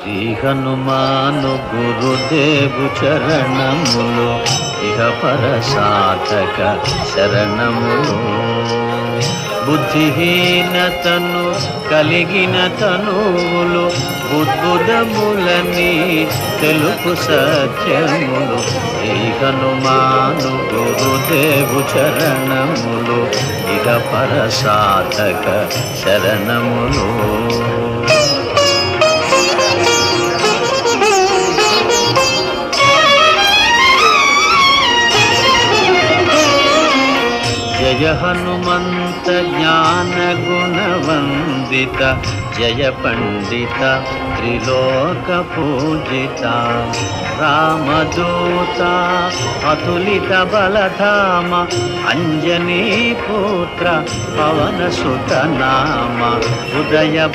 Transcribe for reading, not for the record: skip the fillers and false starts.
శ్రీ హనుమాను గురుదేవు చరణములు ఇహ పర సాధక శరణములు. బుద్ధిహీనతను కలిగిన తనువులు బుద్బుదములని తెలుపు సత్యములు. శ్రీ హనుమాను గురుదేవు చరణములు ఇహ పర సాధక శరణములు. జయ హనుమంత జ్ఞాన గుణవందిత జయ పండిత త్రిలోక పూజిత రామదూత అతులిత బలధామ అంజనీ పుత్ర పవన సుత నామ ఉదయ